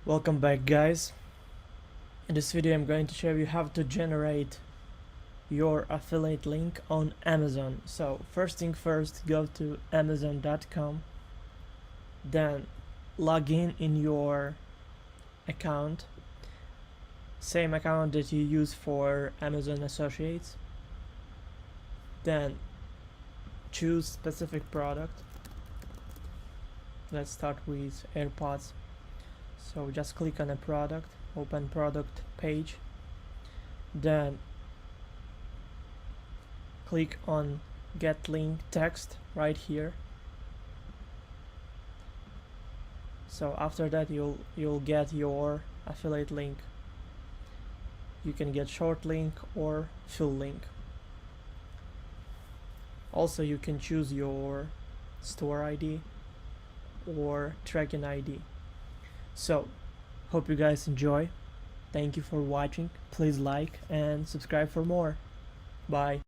Welcome back, guys. In this video I'm going to show you how to generate your affiliate link on Amazon. So first thing first, go to amazon.com, then log in your account, same account that you use for Amazon Associates, then choose specific product. Let's start with AirPods. So just click on a product, open product page, then click on get link text right here. So after that you'll get your affiliate link. You can get short link or full link. Also you can choose your store ID or tracking ID. So hope you guys enjoy. Thank you for watching. Please like and subscribe for more. Bye.